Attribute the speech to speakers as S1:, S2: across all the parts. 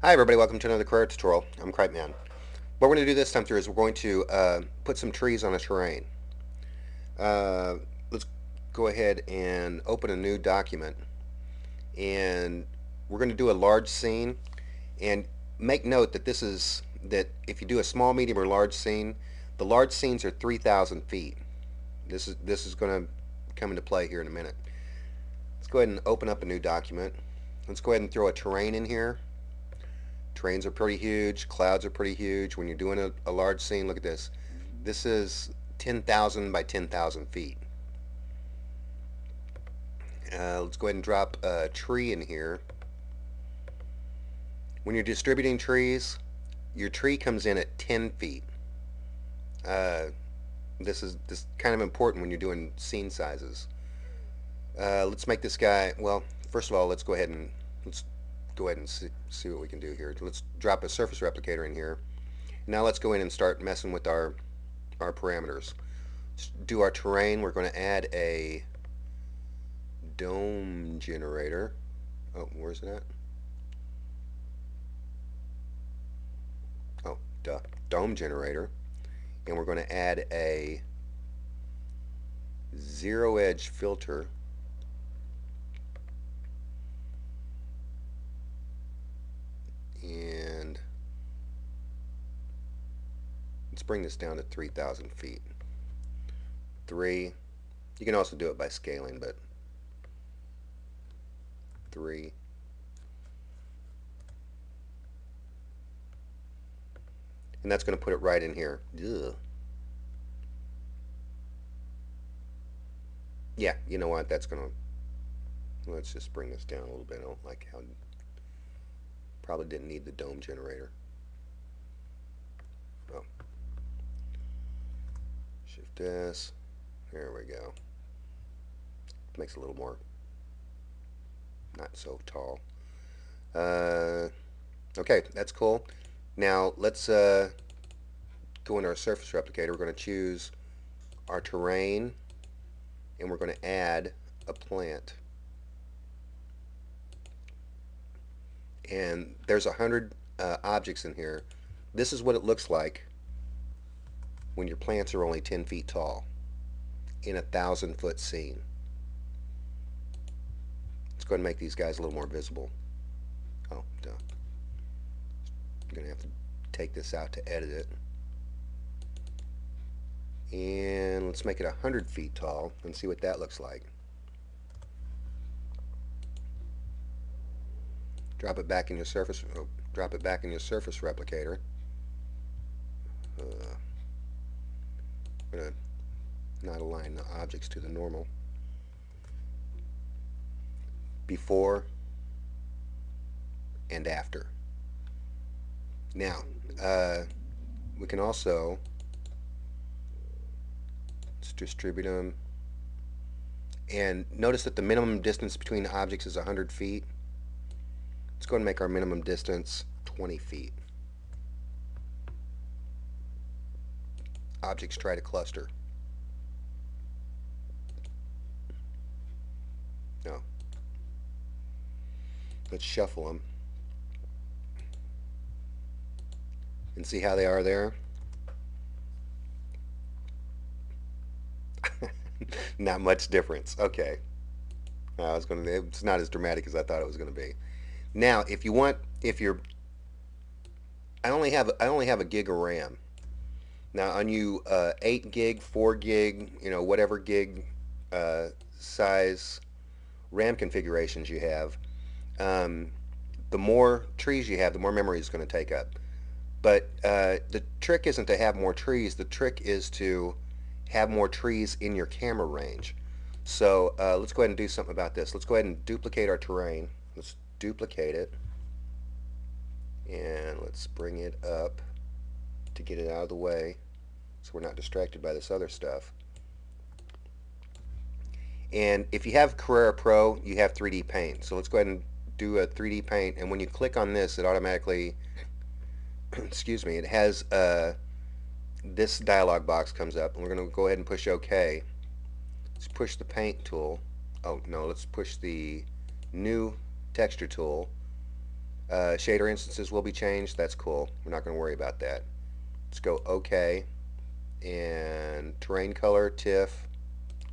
S1: Hi everybody, welcome to another career tutorial. I'm cripeman. What we're going to do this time through is we're going to put some trees on a terrain. Uh, let's go ahead and open a new document, and we're going to do a large scene. And make note that if you do a small, medium, or large scene, the large scenes are 3,000 feet. This is going to come into play here in a minute. Let's go ahead and open up a new document. Let's go ahead and throw a terrain in here. Trains are pretty huge. Clouds are pretty huge. When you're doing a large scene, look at this. This is 10,000 by 10,000 feet. Let's go ahead and drop a tree in here. When you're distributing trees, your tree comes in at 10 feet. Uh, this kind of important when you're doing scene sizes. Let's make this guy, well, first of all, let's go ahead and see what we can do here. Let's drop a surface replicator in here. Now let's go in and start messing with our parameters. Let's do our terrain. We're going to add a dome generator. Oh, where's it at? Oh, duh. Dome generator. And we're going to add a zero edge filter. And let's bring this down to 3,000 feet. 3. You can also do it by scaling, but 3. And that's going to put it right in here. Ugh. Yeah, you know what? That's going to... Let's just bring this down a little bit. I don't like how... Probably didn't need the dome generator. Oh. Shift S. There we go. Makes it a little more... not so tall. Okay, that's cool. Now let's go into our surface replicator. We're going to choose our terrain, and we're going to add a plant. And there's 100 objects in here. This is what it looks like when your plants are only 10 feet tall in a 1,000-foot scene. Let's go ahead and make these guys a little more visible. Oh, duh. I'm going to have to take this out to edit it. And let's make it 100 feet tall and see what that looks like. Drop it back in your surface replicator. I'm going to not align the objects to the normal. Before and after. Now, we can also let's distribute them. And notice that the minimum distance between the objects is 100 feet. Let's go and make our minimum distance 20 feet. Objects try to cluster. No. Let's shuffle them and see how they are there. Not much difference. Okay. It's not as dramatic as I thought it was going to be. Now, if you're, I only have a gig of RAM. Now, on you 8 gig, 4 gig, whatever gig size RAM configurations you have, the more trees you have, the more memory it's going to take up. But the trick isn't to have more trees. The trick is to have more trees in your camera range. So let's go ahead and do something about this. Let's go ahead and duplicate our terrain. Let's duplicate it. And let's bring it up to get it out of the way so we're not distracted by this other stuff. And if you have Carrera Pro, you have 3D Paint. So let's go ahead and do a 3D Paint. And when you click on this, it automatically, excuse me, it has this dialog box comes up. And we're going to go ahead and push OK. Let's push the Paint tool. Oh, no, let's push the new texture tool. Shader instances will be changed. That's cool. We're not going to worry about that. Let's go OK. And terrain color, TIFF.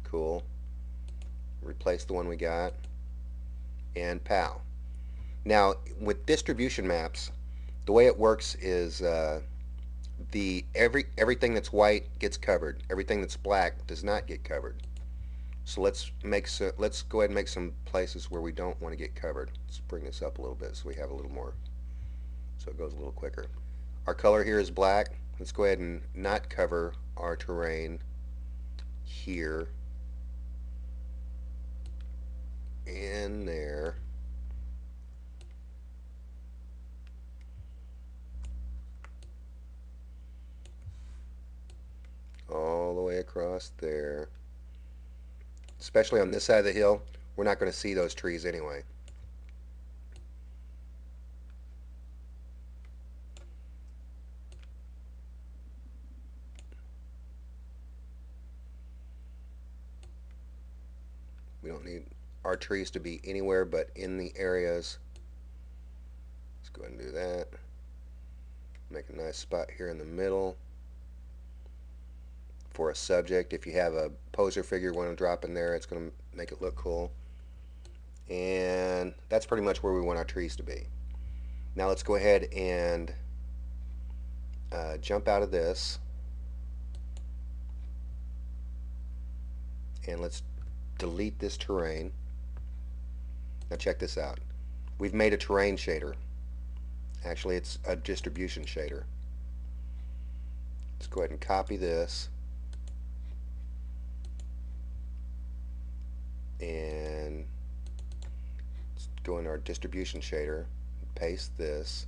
S1: Cool. Replace the one we got. And PAL. Now, with distribution maps, the way it works is everything that's white gets covered. Everything that's black does not get covered. So let's go ahead and make some places where we don't want to get covered. Let's bring this up a little bit so we have a little more, so it goes a little quicker. Our color here is black. Let's go ahead and not cover our terrain here and there. All the way across there. Especially on this side of the hill, we're not going to see those trees anyway. We don't need our trees to be anywhere but in the areas. Let's go ahead and do that. Make a nice spot here in the middle for a subject. If you have a poser figure you want to drop in there, it's going to make it look cool. And that's pretty much where we want our trees to be. Now let's go ahead and jump out of this, and let's delete this terrain. Now check this out. We've made a terrain shader. Actually, it's a distribution shader. Let's go ahead and copy this, and let's go in our distribution shader, paste this.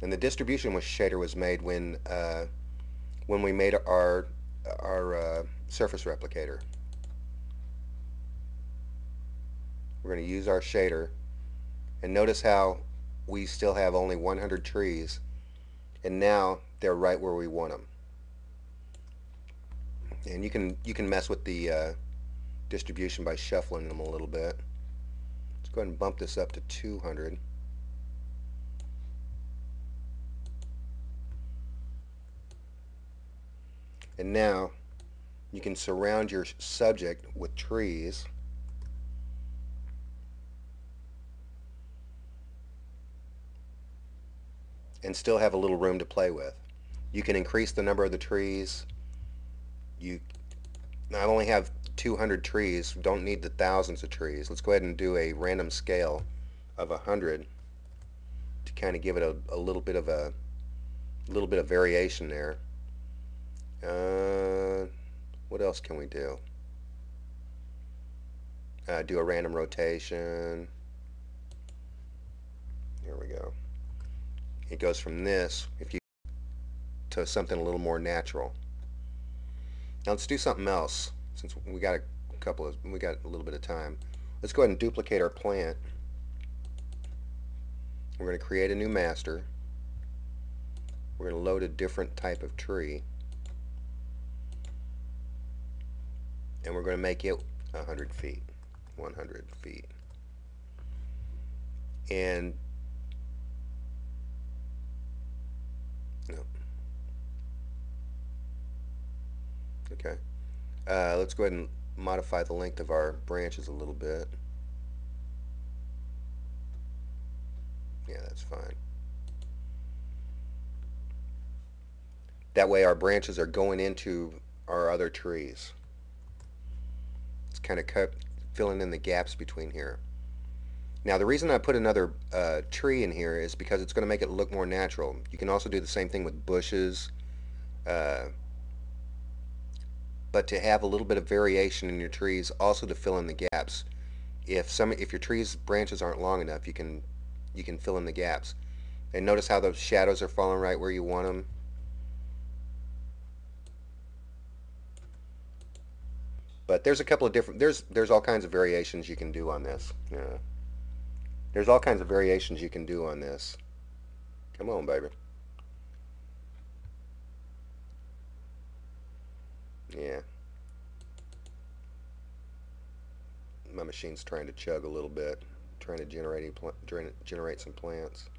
S1: And the distribution shader was made when we made our surface replicator. We're going to use our shader, and notice how we still have only 100 trees, and now they're right where we want them. And you can mess with the distribution by shuffling them a little bit. Let's go ahead and bump this up to 200. And now you can surround your subject with trees. And still have a little room to play with. You can increase the number of the trees. I only have 200 trees. Don't need the thousands of trees. Let's go ahead and do a random scale of 100 to kind of give it a little bit of variation there. What else can we do? Do a random rotation. Here we go. It goes from this to something a little more natural. Now let's do something else, since we got a little bit of time. Let's go ahead and duplicate our plant. We're going to create a new master. We're going to load a different type of tree, and we're going to make it 100 feet. 100 feet. And no. Okay. Let's go ahead and modify the length of our branches a little bit. Yeah, that's fine. That way our branches are going into our other trees. It's kind of filling in the gaps between here. Now the reason I put another tree in here is because it's going to make it look more natural. You can also do the same thing with bushes, but to have a little bit of variation in your trees, also to fill in the gaps. If your tree's branches aren't long enough, you can fill in the gaps. And notice how those shadows are falling right where you want them. But there's a couple of different, there's all kinds of variations you can do on this. Yeah. There's all kinds of variations you can do on this. Come on, baby. Yeah. My machine's trying to chug a little bit, trying to generate some plants.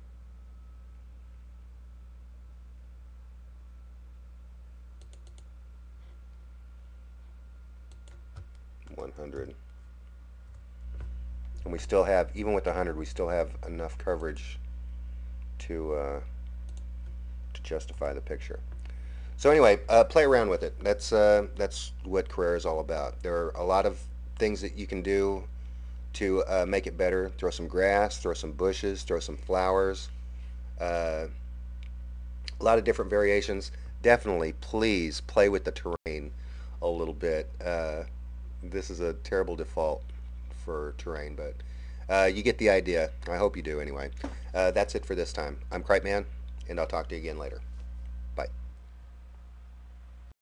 S1: 100. And we still have, even with 100, we still have enough coverage to justify the picture. So anyway, play around with it. That's what Carrera is all about. There are a lot of things that you can do to make it better. Throw some grass, throw some bushes, throw some flowers. Uh, a lot of different variations. Definitely, please play with the terrain a little bit. This is a terrible default for terrain, but you get the idea. I hope you do anyway. That's it for this time. I'm cripeman, and I'll talk to you again later.